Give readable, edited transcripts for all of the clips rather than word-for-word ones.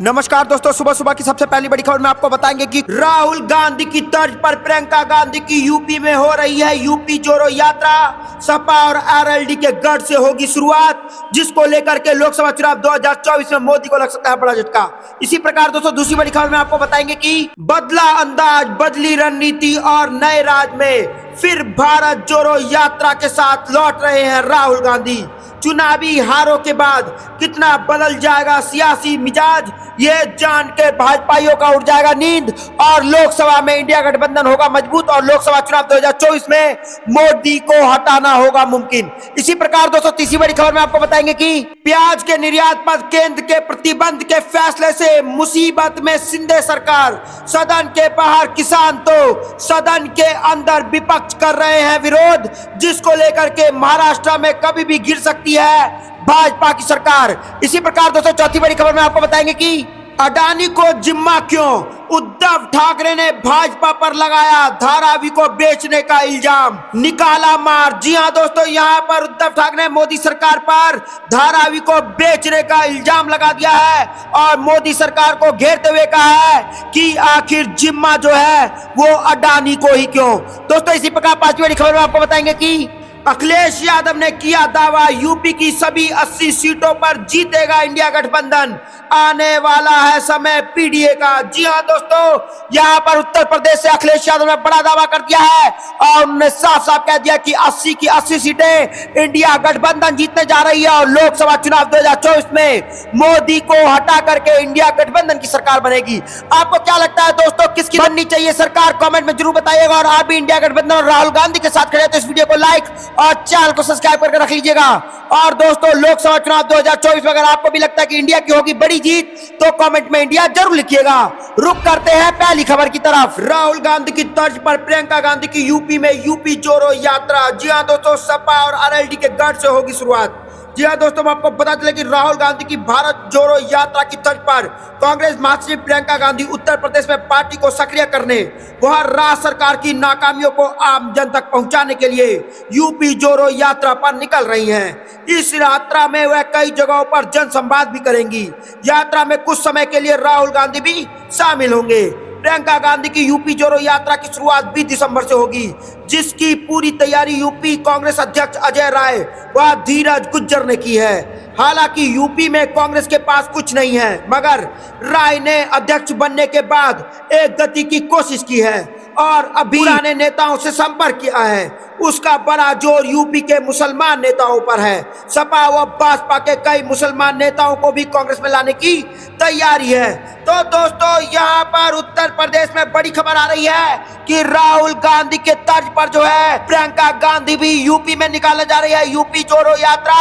नमस्कार दोस्तों, सुबह सुबह की सबसे पहली बड़ी खबर में आपको बताएंगे कि राहुल गांधी की तर्ज पर प्रियंका गांधी की यूपी में हो रही है यूपी जोड़ो यात्रा। सपा और आरएलडी के गढ़ से होगी शुरुआत, जिसको लेकर के लोकसभा चुनाव 2024 में मोदी को लग सकता है बड़ा झटका। इसी प्रकार दोस्तों दूसरी बड़ी खबर में आपको बताएंगे कि बदला अंदाज, बदली रणनीति और नए राज में फिर भारत जोड़ो यात्रा के साथ लौट रहे हैं राहुल गांधी। चुनावी हारों के बाद कितना बदल जाएगा सियासी मिजाज, ये जान के भाजपाइयों का उड़ जाएगा नींद और लोकसभा में इंडिया गठबंधन होगा मजबूत और लोकसभा चुनाव 2024 में मोदी को हटाना होगा मुमकिन। इसी प्रकार दोस्तों तीसरी बड़ी खबर में आपको बताएंगे कि प्याज के निर्यात पर केंद्र के प्रतिबंध के फैसले से मुसीबत में शिंदे सरकार। सदन के बाहर किसान तो सदन के अंदर विपक्ष कर रहे हैं विरोध, जिसको लेकर के महाराष्ट्र में कभी भी गिर सकती है भाजपा की सरकार। इसी प्रकार दोस्तों चौथी बड़ी खबर में आपको बताएंगे कि अडानी को जिम्मा क्यों, उद्धव ठाकरे ने भाजपा पर लगाया धारावी को बेचने का इल्जाम, निकाला मार। जी हां दोस्तों, यहां पर उद्धव ठाकरे ने मोदी सरकार पर धारावी को बेचने का इल्जाम लगा दिया है और मोदी सरकार को घेरते हुए कहा है कि आखिर जिम्मा जो है वो अडानी को ही क्यों। दोस्तों इसी प्रकार पांचवी बड़ी खबर में आपको बताएंगे कि अखिलेश यादव ने किया दावा यूपी की सभी 80 सीटों पर जीतेगा इंडिया गठबंधन, आने वाला है समय पीडीए का। जी हां दोस्तों, यहां पर उत्तर प्रदेश से अखिलेश यादव ने बड़ा दावा कर दिया है और उन्होंने साफ साफ कह दिया कि 80 की 80 सीटें इंडिया गठबंधन जीतने जा रही है और लोकसभा चुनाव 2024 में मोदी को हटा करके इंडिया गठबंधन की सरकार बनेगी। आपको क्या लगता है दोस्तों, किसकी बननी चाहिए सरकार, कमेंट में जरूर बताइएगा। और आप भी इंडिया गठबंधन और राहुल गांधी के साथ खड़े हैं तो इस वीडियो को लाइक और चैनल को सब्सक्राइब करके रख लीजिएगा। और दोस्तों लोकसभा चुनाव 2024 में अगर आपको भी लगता है कि इंडिया की होगी बड़ी जीत तो कमेंट में इंडिया जरूर लिखिएगा। रुक करते हैं पहली खबर की तरफ। राहुल गांधी की तर्ज पर प्रियंका गांधी की यूपी में यूपी जोड़ो यात्रा। जी हां दोस्तों, सपा और आरएलडी के गढ़ से होगी शुरुआत। जी हाँ दोस्तों, आपको पता चले कि राहुल गांधी की भारत जोड़ो यात्रा की तर्ज पर कांग्रेस महासचिव प्रियंका गांधी उत्तर प्रदेश में पार्टी को सक्रिय करने, वहां राज्य सरकार की नाकामियों को आम जन तक पहुंचाने के लिए यूपी जोड़ो यात्रा पर निकल रही हैं। इस यात्रा में वह कई जगहों पर जनसंवाद भी करेंगी। यात्रा में कुछ समय के लिए राहुल गांधी भी शामिल होंगे। प्रियंका गांधी की यूपी जोड़ो यात्रा की शुरुआत 20 दिसंबर से होगी, जिसकी पूरी तैयारी यूपी कांग्रेस अध्यक्ष अजय राय व धीरज गुज्जर ने की है। हालांकि यूपी में कांग्रेस के पास कुछ नहीं है, मगर राय ने अध्यक्ष बनने के बाद एक गति की कोशिश की है और अभी पुराने नेताओं से संपर्क किया है। उसका बड़ा जोर यूपी के मुसलमान नेताओं पर है। सपा व भाजपा के कई मुसलमान नेताओं को भी कांग्रेस में लाने की तैयारी है। तो दोस्तों यहाँ पर उत्तर प्रदेश में बड़ी खबर आ रही है कि राहुल गांधी के तर्ज पर जो है प्रियंका गांधी भी यूपी में निकाले जा रही है यूपी जोड़ो यात्रा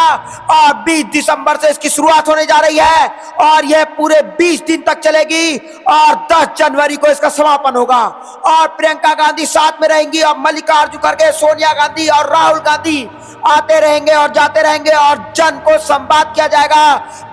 और 20 दिसंबर से इसकी शुरुआत होने जा रही है और यह पूरे 20 दिन तक चलेगी और 10 जनवरी को इसका समापन होगा। और प्रियंका गांधी साथ में रहेंगी और मल्लिकार्जुन खड़गे, सोनिया गांधी और राहुल गांधी आते रहेंगे और जाते रहेंगे और जन को संवाद किया जाएगा,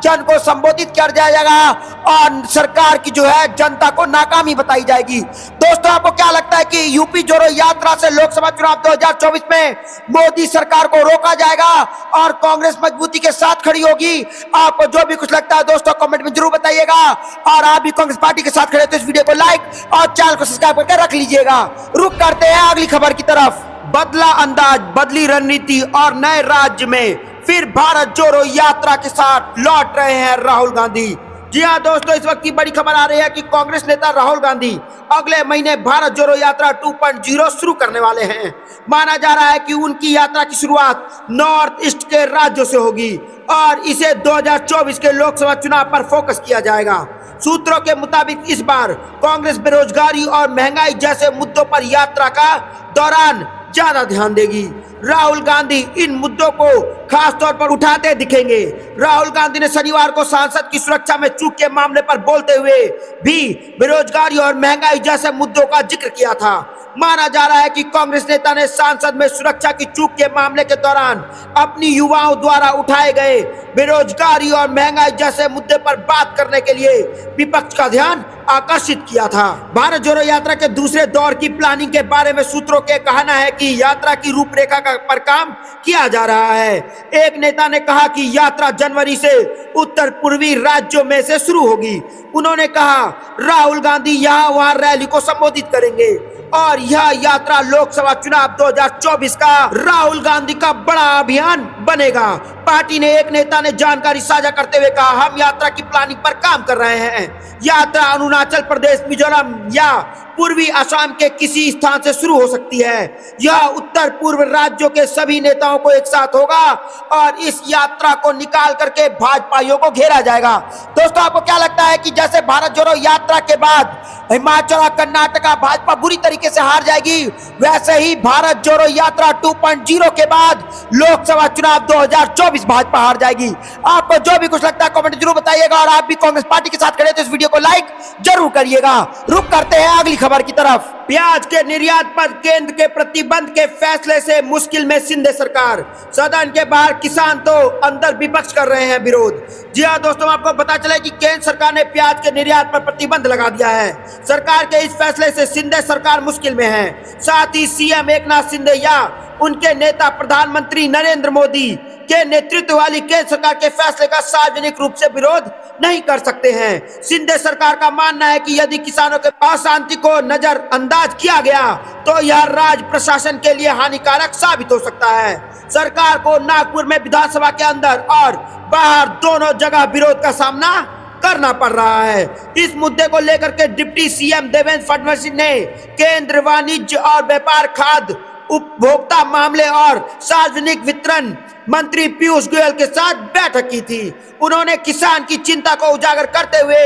जन को संबोधित किया जाएगा और सरकार की जो है जनता को नाकामी बताई जाएगी। दोस्तों आपको क्या लगता है कि यूपी जोड़ो यात्रा से लोकसभा चुनाव 2024 में मोदी सरकार को रोका जाएगा और कांग्रेस मजबूती के साथ खड़ी होगी? आपको जो भी कुछ लगता है दोस्तों कमेंट में जरूर बताइएगा। और आप भी कांग्रेस पार्टी के साथ खड़े तो इस वीडियो को लाइक और चैनल को सब्सक्राइब करके रख लीजिएगा। रुक करते हैं अगली खबर की तरफ। बदला अंदाज, बदली रणनीति और नए राज्य में फिर भारत जोड़ो यात्रा के साथ लौट रहे हैं राहुल गांधी। जी हाँ दोस्तों, इस वक्त की बड़ी खबर आ रही है कि कांग्रेस नेता राहुल गांधी अगले महीने भारत जोड़ो यात्रा 2.0 शुरू करने वाले हैं। माना जा रहा है कि उनकी यात्रा की शुरुआत नॉर्थ ईस्ट के राज्यों से होगी और इसे 2024 के लोकसभा चुनाव पर फोकस किया जाएगा। सूत्रों के मुताबिक इस बार कांग्रेस बेरोजगारी और महंगाई जैसे मुद्दों पर यात्रा का दौरान ज्यादा ध्यान देगी। राहुल गांधी इन मुद्दों को खास तौर पर उठाते दिखेंगे। राहुल गांधी ने शनिवार को सांसद की सुरक्षा में चूक के मामले पर बोलते हुए भी बेरोजगारी और महंगाई जैसे मुद्दों का जिक्र किया था। माना जा रहा है कि कांग्रेस नेता ने सांसद में सुरक्षा की चूक के मामले के दौरान अपनी युवाओं द्वारा उठाए गए बेरोजगारी और महंगाई जैसे मुद्दे पर बात करने के लिए विपक्ष का ध्यान आकर्षित किया था। भारत जोड़ो यात्रा के दूसरे दौर की प्लानिंग के बारे में सूत्रों के कहना है कि यात्रा की रूपरेखा पर काम किया जा रहा है। एक नेता ने कहा कि यात्रा जनवरी से उत्तर पूर्वी राज्यों में से शुरू होगी। उन्होंने कहा राहुल गांधी यहाँ वहां रैली को संबोधित करेंगे और यह यात्रा लोकसभा चुनाव 2024 का राहुल गांधी का बड़ा अभियान बनेगा। पार्टी ने एक नेता ने जानकारी साझा करते हुए कहा, हम यात्रा की प्लानिंग पर काम कर रहे हैं। यात्रा अरुणाचल प्रदेश, मिजोरम या पूर्वी असम के किसी स्थान से शुरू हो सकती है। यह उत्तर पूर्व राज्यों के सभी नेताओं को एक साथ होगा और इस यात्रा को निकाल करके भाजपाइयों को घेरा जाएगा। दोस्तों, आपको क्या लगता है कि जैसे भारत जोड़ो यात्रा के बाद हिमाचल और कर्नाटका भाजपा बुरी तरीके से हार जाएगी, वैसे ही भारत जोड़ो यात्रा 2.0 के बाद लोकसभा चुनाव 2024 भाजपा हार जाएगी? आपको जो भी कुछ लगता है कमेंट जरूर बताइएगा और आप भी कांग्रेस पार्टी के साथ खड़े तो इस वीडियो को लाइक जरूर करिएगा। रुक करते हैं अगली खबर की तरफ। प्याज के निर्यात पर केंद्र के प्रतिबंध के फैसले से मुश्किल में शिंदे सरकार। सदन के बाहर किसान तो अंदर विपक्ष कर रहे हैं विरोध। जी हाँ दोस्तों, आपको पता चले कि केंद्र सरकार ने प्याज के निर्यात पर प्रतिबंध लगा दिया है। सरकार के इस फैसले से शिंदे सरकार मुश्किल में है। साथ ही सीएम एकनाथ शिंदे या उनके नेता प्रधानमंत्री नरेंद्र मोदी के नेतृत्व वाली केंद्र सरकार के फैसले का सार्वजनिक रूप से विरोध नहीं कर सकते हैं। शिंदे सरकार का मानना है कि यदि किसानों के अशांति को नजरअंदाज किया गया तो यह राज्य प्रशासन के लिए हानिकारक साबित हो सकता है। सरकार को नागपुर में विधानसभा के अंदर और बाहर दोनों जगह विरोध का सामना करना पड़ रहा है। इस मुद्दे को लेकर के डिप्टी सीएम देवेंद्र फडणवीस ने केंद्र वाणिज्य और व्यापार, खाद्य, उपभोक्ता मामले और सार्वजनिक वितरण मंत्री पीयूष गोयल के साथ बैठक की थी। उन्होंने किसान की चिंता को उजागर करते हुए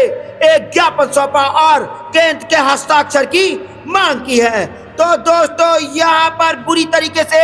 एक ज्ञापन सौंपा और केंद्र के हस्ताक्षर की मांग की है। तो दोस्तों, यहाँ पर बुरी तरीके से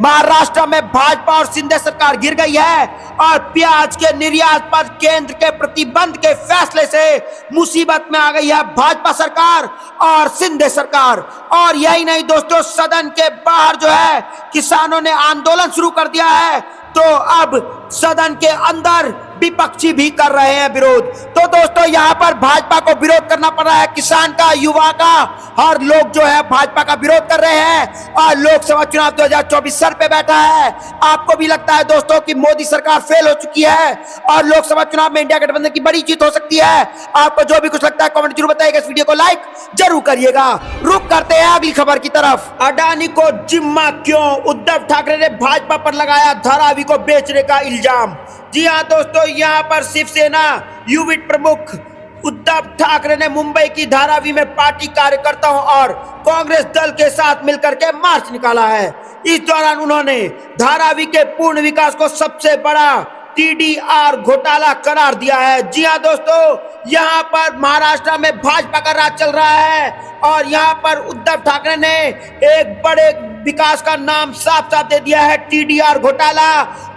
महाराष्ट्र में भाजपा और शिंदे सरकार गिर गई है और प्याज के निर्यात पर केंद्र के प्रतिबंध के फैसले से मुसीबत में आ गई है भाजपा सरकार और शिंदे सरकार। और यही नहीं दोस्तों, सदन के बाहर जो है किसानों ने आंदोलन शुरू कर दिया है, तो अब सदन के अंदर विपक्षी भी कर रहे हैं विरोध। तो दोस्तों, यहाँ पर भाजपा को विरोध करना पड़ रहा है, किसान का, युवा का, हर लोग जो है भाजपा का विरोध कर रहे हैं और लोकसभा चुनाव 2024 सर पे बैठा है। आपको भी लगता है दोस्तों कि मोदी सरकार फेल हो चुकी है और लोकसभा चुनाव में इंडिया गठबंधन की बड़ी जीत हो सकती है? आपको जो भी कुछ लगता है कमेंट जरूर बताइएगा, इस वीडियो को लाइक जरूर करिएगा। रुक करते हैं अगली खबर की तरफ। अडानी को जिम्मा क्यों? उद्धव ठाकरे ने भाजपा पर लगाया धारावी को बेचने का इल्जाम। जी हाँ दोस्तों, यहाँ पर शिवसेना युविट प्रमुख उद्धव ठाकरे ने मुंबई की धारावी में पार्टी कार्यकर्ताओं और कांग्रेस दल के साथ मिलकर के मार्च निकाला है। इस दौरान उन्होंने धारावी के पूर्ण विकास को सबसे बड़ा टीडीआर घोटाला करार दिया है। जी हाँ दोस्तों, यहाँ पर महाराष्ट्र में भाजपा का राज चल रहा है और यहाँ पर उद्धव ठाकरे ने एक बड़े विकास का नाम साफ साफ दे दिया है, टीडीआर घोटाला।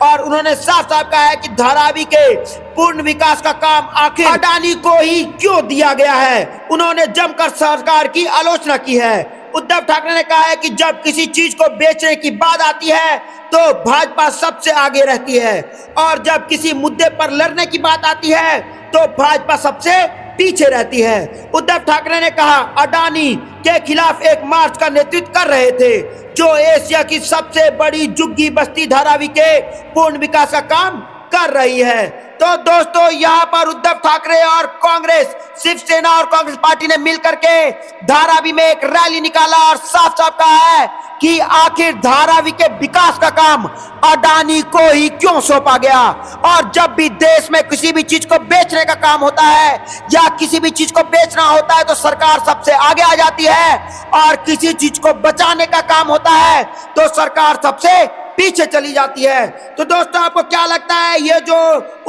और उन्होंने साफ साफ कहा है कि धारावी के पूर्ण विकास का काम आखिर अडानी को ही क्यों दिया गया है। उन्होंने जमकर सरकार की आलोचना की है। उद्धव ठाकरे ने कहा है कि जब किसी चीज को बेचने की बात आती है तो भाजपा सबसे आगे रहती है और जब किसी मुद्दे पर लड़ने की बात आती है तो भाजपा सबसे पीछे रहती है। उद्धव ठाकरे ने कहा अडानी के खिलाफ एक मार्च का नेतृत्व कर रहे थे जो एशिया की सबसे बड़ी झुग्गी बस्ती धारावी के पूर्ण विकास का काम कर रही है। तो दोस्तों, यहाँ पर उद्धव ठाकरे और कांग्रेस, शिवसेना और कांग्रेस पार्टी ने मिलकर के धारावी में एक रैली निकाला और साफ साफ कहा है कि आखिर धारावी के विकास का काम अडानी को ही क्यों सौंपा गया। और जब भी देश में किसी भी चीज को बेचने का काम होता है या किसी भी चीज को बेचना होता है तो सरकार सबसे आगे आ जाती है और किसी चीज को बचाने का काम होता है तो सरकार सबसे पीछे चली जाती है। तो दोस्तों, आपको क्या लगता है, ये जो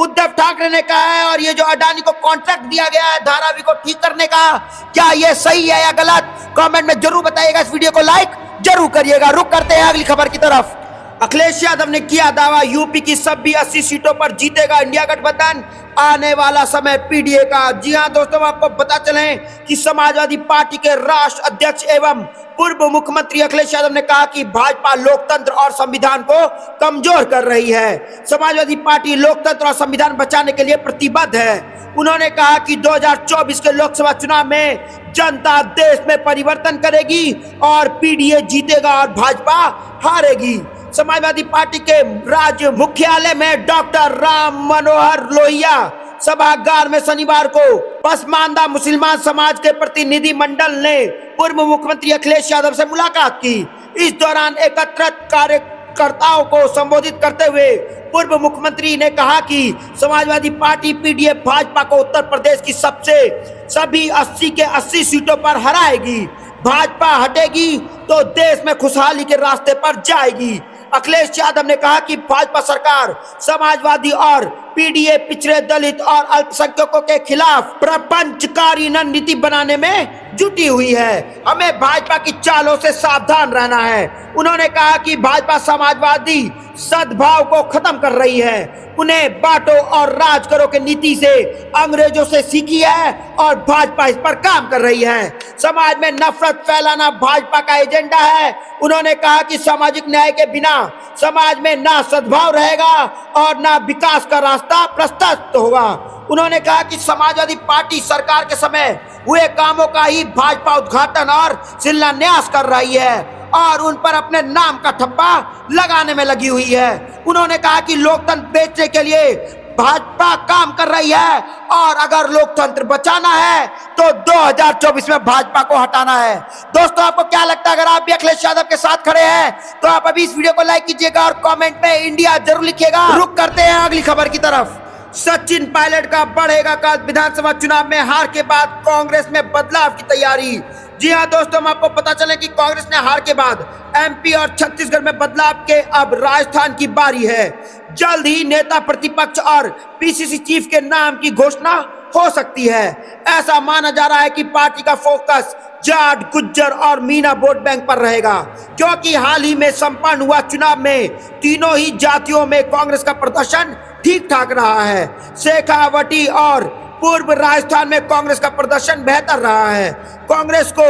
उद्धव ठाकरे ने कहा है और ये जो अडानी को कॉन्ट्रैक्ट दिया गया है धारावी को ठीक करने का, क्या ये सही है या गलत? कमेंट में जरूर बताइएगा, इस वीडियो को लाइक जरूर करिएगा। रुक करते हैं अगली खबर की तरफ। अखिलेश यादव ने किया दावा, यूपी की सभी 80 सीटों पर जीतेगा इंडिया गठबंधन, आने वाला समय पीडीए का। जी हां दोस्तों, आपको पता चले कि समाजवादी पार्टी के राष्ट्र अध्यक्ष एवं पूर्व मुख्यमंत्री अखिलेश यादव ने कहा कि भाजपा लोकतंत्र और संविधान को कमजोर कर रही है। समाजवादी पार्टी लोकतंत्र और संविधान बचाने के लिए प्रतिबद्ध है। उन्होंने कहा कि 2024 के लोकसभा चुनाव में जनता देश में परिवर्तन करेगी और पीडीए जीतेगा और भाजपा हारेगी। समाजवादी पार्टी के राज्य मुख्यालय में डॉक्टर राम मनोहर लोहिया सभागार में शनिवार को पसमानदा मुसलमान समाज के प्रतिनिधि मंडल ने पूर्व मुख्यमंत्री अखिलेश यादव से मुलाकात की। इस दौरान एकत्रित कार्यकर्ताओं को संबोधित करते हुए पूर्व मुख्यमंत्री ने कहा कि समाजवादी पार्टी पीडीए भाजपा को उत्तर प्रदेश की सभी 80 के 80 सीटों पर हराएगी। भाजपा हटेगी तो देश में खुशहाली के रास्ते पर जाएगी। अखिलेश यादव ने कहा कि भाजपा सरकार समाजवादी और पीडीए पिछड़े दलित और अल्पसंख्यकों के खिलाफ प्रपंचकारी रणनीति बनाने में जुटी हुई है। हमें भाजपा की चालों से सावधान रहना है। उन्होंने कहा कि भाजपा समाजवादी सद्भाव को खत्म कर रही है। उन्हें बांटो और राज करो के नीति से अंग्रेजों से सीखी है और भाजपा इस पर काम कर रही है। समाज में नफरत फैलाना भाजपा का एजेंडा है। उन्होंने कहा कि सामाजिक न्याय के बिना समाज में ना सद्भाव रहेगा और ना विकास का रास्ता प्रशस्त होगा। उन्होंने कहा कि समाजवादी पार्टी सरकार के समय हुए कामों का ही भाजपा उद्घाटन और शिलान्यास कर रही है और उन पर अपने नाम का ठप्पा लगाने में लगी हुई है। उन्होंने कहा कि लोकतंत्र बेचने के लिए भाजपा काम कर रही है और अगर लोकतंत्र बचाना है तो 2024 में भाजपा को हटाना है। दोस्तों, आपको क्या लगता है? अगर आप भी अखिलेश यादव के साथ खड़े हैं तो आप अभी इस वीडियो को लाइक कीजिएगा और कमेंट में इंडिया जरूर लिखिएगा। रुक करते हैं अगली खबर की तरफ। सचिन पायलट का बढ़ेगा कद, विधानसभा चुनाव में हार के बाद कांग्रेस में बदलाव की तैयारी। जी हां दोस्तों, हम आपको पता चले कि कांग्रेस ने हार के बाद एमपी और छत्तीसगढ़ में बदलाव के अब राजस्थान की बारी है। जल्द ही नेता प्रतिपक्ष और पीसीसी चीफ के नाम की घोषणा हो सकती है। ऐसा माना जा रहा है कि पार्टी का फोकस जाट, गुज्जर और मीना वोट बैंक पर रहेगा, क्योंकि हाल ही में संपन्न हुआ चुनाव में तीनों ही जातियों में कांग्रेस का प्रदर्शन ठीक ठाक रहा है। शेखावटी और पूर्व राजस्थान में कांग्रेस का प्रदर्शन बेहतर रहा है। कांग्रेस को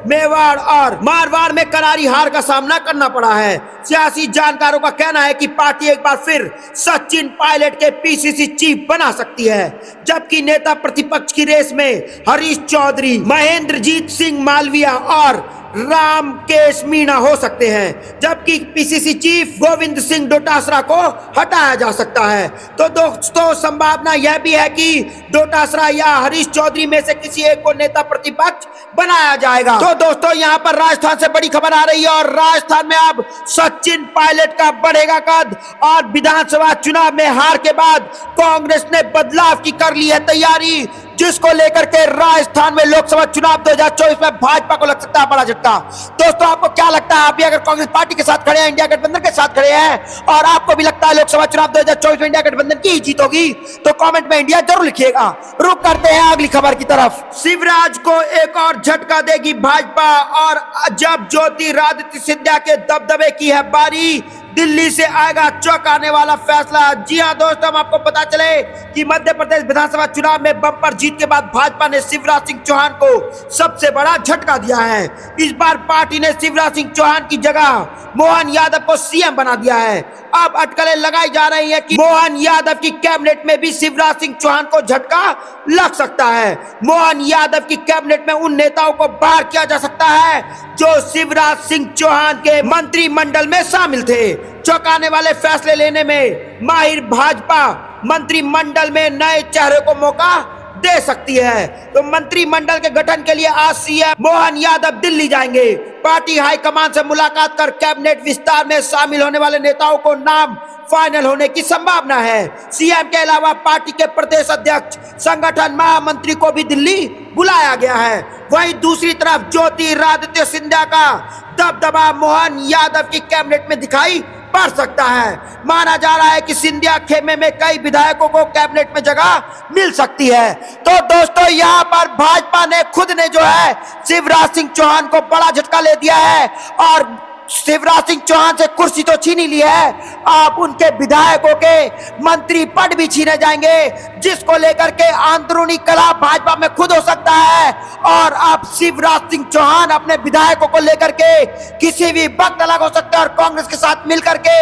मेवाड़ और मारवाड़ में करारी हार का सामना करना पड़ा है। सियासी जानकारों का कहना है कि पार्टी एक बार फिर सचिन पायलट के पीसीसी चीफ बना सकती है, जबकि नेता प्रतिपक्ष की रेस में हरीश चौधरी, महेंद्रजीत सिंह मालविया और रामकेश मीणा हो सकते हैं, जबकि पीसीसी चीफ गोविंद सिंह डोटासरा को हटाया जा सकता है। तो दोस्तों, संभावना यह भी है कि डोटासरा या हरीश चौधरी में से किसी एक को नेता प्रतिपक्ष बनाया जाएगा। तो दोस्तों, यहाँ पर राजस्थान से बड़ी खबर आ रही है और राजस्थान में अब सचिन पायलट का बढ़ेगा कद और विधानसभा चुनाव में हार के बाद कांग्रेस ने बदलाव की कर ली है तैयारी, जिसको लेकर के राजस्थान में लोकसभा चुनाव 2024 में भाजपा को लग सकता है बड़ा झटका। दोस्तों, आपको क्या लगता है? आप भी अगर कांग्रेस पार्टी के साथ खड़े हैं, इंडिया गठबंधन के साथ खड़े हैं और आपको भी लगता है लोकसभा चुनाव 2024 में इंडिया गठबंधन की ही जीत होगी, तो कमेंट में इंडिया जरूर लिखिएगा। रुक करते हैं अगली खबर की तरफ। शिवराज को एक और झटका देगी भाजपा और जब ज्योतिरादित्य सिंधिया के दबदबे की है बारी, दिल्ली से आएगा चौंकाने वाला फैसला। जी हां दोस्तों, हम आपको पता चले कि मध्य प्रदेश विधानसभा चुनाव में बम्पर जीत के बाद भाजपा ने शिवराज सिंह चौहान को सबसे बड़ा झटका दिया है। इस बार पार्टी ने शिवराज सिंह चौहान की जगह मोहन यादव को सीएम बना दिया है। अब अटकलें लगाई जा रही है कि मोहन यादव की कैबिनेट में भी शिवराज सिंह चौहान को झटका लग सकता है। मोहन यादव की कैबिनेट में उन नेताओं को बाहर किया जा सकता है जो शिवराज सिंह चौहान के मंत्रिमंडल में शामिल थे। चौंकाने वाले फैसले लेने में माहिर भाजपा मंत्रिमंडल में नए चेहरे को मौका दे सकती है। तो मंत्रिमंडल के गठन के लिए आज सीएम मोहन यादव दिल्ली जाएंगे। पार्टी हाईकमान से मुलाकात कर कैबिनेट विस्तार में शामिल होने वाले नेताओं को नाम फाइनल होने की संभावना है। सीएम के अलावा पार्टी के प्रदेश अध्यक्ष, संगठन महामंत्री को भी दिल्ली बुलाया गया है। वहीं दूसरी तरफ ज्योतिरादित्य सिंधिया का दबदबा मोहन यादव की कैबिनेट में दिखाई पड़ सकता है। माना जा रहा है कि सिंधिया खेमे में कई विधायकों को कैबिनेट में जगह मिल सकती है। तो दोस्तों, यहाँ पर भाजपा ने खुद ने जो है शिवराज सिंह चौहान को बड़ा झटका ले दिया है और शिवराज सिंह चौहान से कुर्सी तो छीन ही ली है, आप उनके विधायकों के मंत्री पद भी छीने जाएंगे, जिसको लेकर के अंदरूनी कलह भाजपा में खुद हो सकता है। और अब शिवराज सिंह चौहान अपने विधायकों को लेकर के किसी भी वक्त अलग हो सकते हैं और कांग्रेस के साथ मिलकर के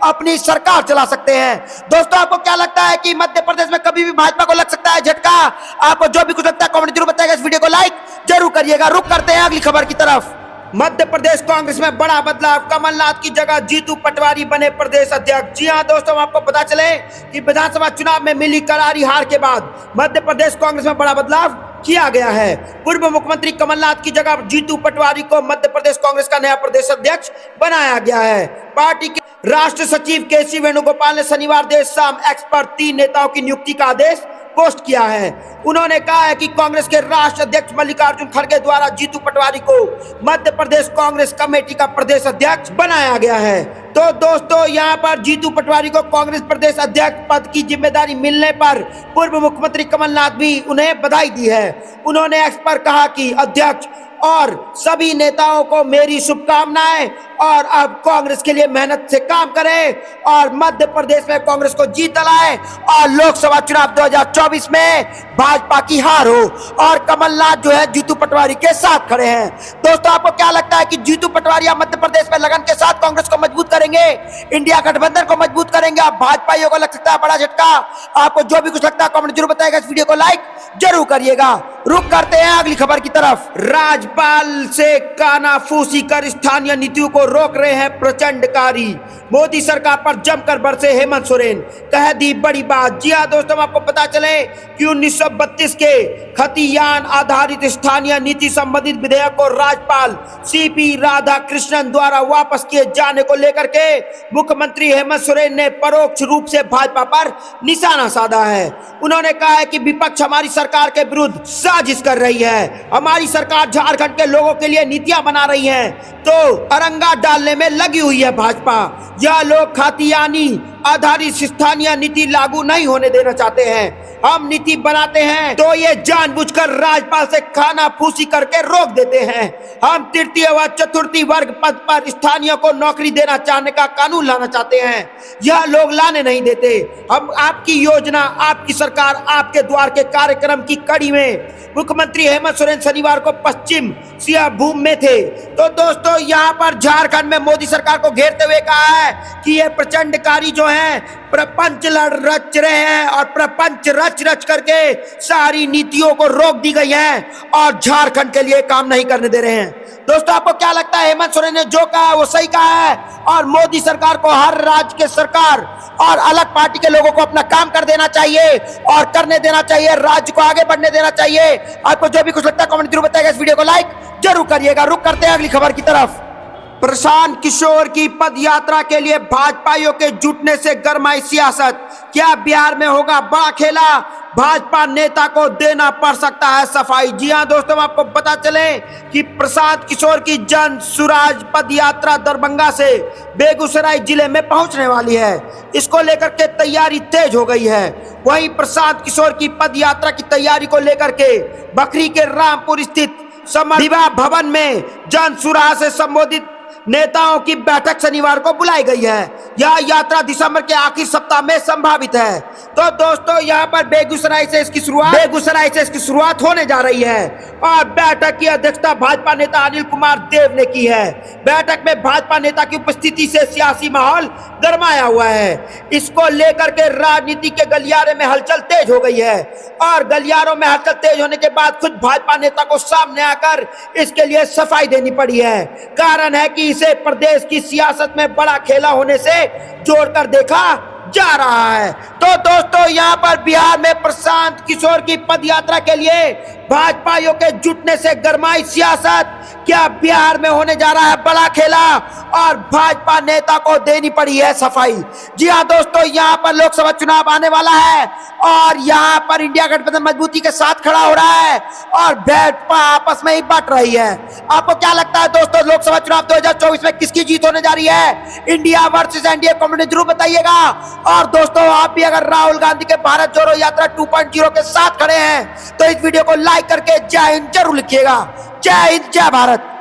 अपनी सरकार चला सकते हैं। दोस्तों, आपको क्या लगता है कि मध्य प्रदेश में कभी भी भाजपा को लग सकता है झटका? आपको जो भी कुछ लगता है कमेंट जरूर बताइएगा। इस वीडियो को लाइक जरूर करिएगा। रुक करते हैं अगली खबर की तरफ। मध्य प्रदेश कांग्रेस में बड़ा बदलाव, कमलनाथ की जगह जीतू पटवारी बने प्रदेश अध्यक्ष। जी हां दोस्तों, आपको पता चले कि विधानसभा चुनाव में मिली करारी हार के बाद मध्य प्रदेश कांग्रेस में बड़ा बदलाव किया गया है। पूर्व मुख्यमंत्री कमलनाथ की जगह जीतू पटवारी को मध्य प्रदेश कांग्रेस का नया प्रदेश अध्यक्ष बनाया गया है। पार्टी के राष्ट्रीय सचिव केसी वेणुगोपाल ने शनिवार देर शाम एक्स पर 3 नेताओं की नियुक्ति का आदेश पोस्ट किया है। उन्होंने कहा है कि कांग्रेस के राष्ट्रीय अध्यक्ष मल्लिकार्जुन खड़गे द्वारा जीतू पटवारी को मध्य प्रदेश कांग्रेस कमेटी का प्रदेश अध्यक्ष बनाया गया है। तो दोस्तों, यहां पर जीतू पटवारी को कांग्रेस प्रदेश अध्यक्ष पद की जिम्मेदारी मिलने पर पूर्व मुख्यमंत्री कमलनाथ भी उन्हें बधाई दी है। उन्होंने एक्स पर कहा कि अध्यक्ष और सभी नेताओं को मेरी शुभकामनाएं और अब कांग्रेस के लिए मेहनत से काम करें और मध्य प्रदेश में कांग्रेस को जीत दिलाएं और लोकसभा चुनाव 2024 में भाजपा की हार हो और कमलनाथ जो है जीतू पटवारी के साथ खड़े हैं। दोस्तों, आपको क्या लगता है कि जीतू पटवारी मध्य प्रदेश में लगन के साथ कांग्रेस को मजबूत करेंगे, इंडिया गठबंधन को मजबूत करेंगे? अब भाजपाइयों को लग सकता है बड़ा झटका। आपको जो भी कुछ लगता है कमेंट जरूर बताइएगा। इस वीडियो को लाइक जरूर करिएगा। रुक करते हैं अगली खबर की तरफ। राज्यपाल से कानाफूसी कर स्थानीय नीतियों को रोक रहे हैं प्रचंडकारी। मोदी सरकार पर जमकर बरसे हेमंत सोरेन, कह दी बड़ी बात। जी हां दोस्तों, आपको पता चले कि 1932 के खतियान आधारित स्थानीय नीति संबंधित विधेयक को राज्यपाल सीपी राधाकृष्णन द्वारा वापस किए जाने को लेकर के मुख्यमंत्री हेमंत सोरेन ने परोक्ष रूप से भाजपा पर निशाना साधा है। उन्होंने कहा है कि विपक्ष हमारी सरकार के विरुद्ध साजिश कर रही है। हमारी सरकार झारखंड के लोगों के लिए नीतियां बना रही है तो अरंगा डालने में लगी हुई है भाजपा। यह लोग खातियानी आधारित स्थानीय नीति लागू नहीं होने देना चाहते हैं। हम नीति बनाते हैं तो ये जानबूझकर राज्यपाल से खानाफूसी करके रोक देते हैं। हम तृतीय व चतुर्थी वर्ग पद पर स्थानीय को नौकरी देना चाहने का कानून लाना चाहते हैं। यह लोग लाने नहीं देते। हम आपकी योजना, आपकी सरकार, आपके द्वार के कार्यक्रम की कड़ी में मुख्यमंत्री हेमंत सोरेन शनिवार को पश्चिम सिंहभूम में थे। तो दोस्तों, यहाँ पर झारखंड में मोदी सरकार को घेरते हुए कहा है कि ये प्रचंडकारी जो है प्रपंच रच रहे हैं और प्रपंच रच रच करके सारी नीतियों को रोक दी गई है और झारखंड के लिए काम नहीं करने दे रहे हैं। दोस्तों, आपको क्या लगता है? हेमंत सोरेन ने जो कहा है वो सही कहा है और मोदी सरकार को हर राज्य के सरकार और अलग पार्टी के लोगों को अपना काम कर देना चाहिए और करने देना चाहिए, राज्य को आगे बढ़ने देना चाहिए। आपको जो भी कुछ लगता है कमेंट जरूर बताइएगा। इस वीडियो को लाइक जरूर करिएगा। रुक करते हैं अगली खबर की तरफ। प्रशांत किशोर की पद यात्रा के लिए भाजपाइयों के जुटने से गरमाई सियासत। क्या बिहार में होगा बड़ा खेला? भाजपा नेता को देना पड़ सकता है सफाई। जी हां दोस्तों, आपको पता चले कि प्रशांत किशोर की जन सुराज पद यात्रा दरभंगा से बेगूसराय जिले में पहुंचने वाली है। इसको लेकर के तैयारी तेज हो गई है। वहीं प्रशांत किशोर की पद यात्रा की तैयारी को लेकर के बखरी के रामपुर स्थित विवाह भवन में जन सुराह से संबोधित नेताओं की बैठक शनिवार को बुलाई गई है। यह यात्रा दिसंबर के आखिरी सप्ताह में संभावित है। तो दोस्तों, यहाँ पर बेगूसराय से इसकी शुरुआत होने जा रही है और बैठक की अध्यक्षता भाजपा नेता अनिल कुमार देव ने की है। बैठक में भाजपा नेता की उपस्थिति से सियासी माहौल गरमाया हुआ है। इसको लेकर के राजनीति के गलियारे में हलचल तेज हो गई है और गलियारों में हलचल तेज होने के बाद खुद भाजपा नेता को सामने आकर इसके लिए सफाई देनी पड़ी है। कारण है कि इसे प्रदेश की सियासत में बड़ा खेला होने से जोड़कर देखा जा रहा है। तो दोस्तों, यहाँ पर बिहार में प्रशांत किशोर की पद यात्रा के लिए भाजपाइयों के जुटने से गरमाई सियासत। क्या बिहार में होने जा रहा है बड़ा खेला और भाजपा नेता को देनी पड़ी है सफाई। जी हाँ दोस्तों, यहाँ पर लोकसभा चुनाव आने वाला है और यहाँ पर इंडिया गठबंधन मजबूती के साथ खड़ा हो रहा है और भाजपा आपस में ही बट रही है। आपको क्या लगता है दोस्तों, लोकसभा चुनाव 2024 में किसकी जीत होने जा रही है? India versus NDA? कमेंट में जरूर बताइएगा। और दोस्तों, आप भी अगर राहुल गांधी के भारत जोड़ो यात्रा 2.0 के साथ खड़े हैं तो इस वीडियो को लाइक करके जय हिंद जरूर लिखिएगा। जय हिंद, जय भारत।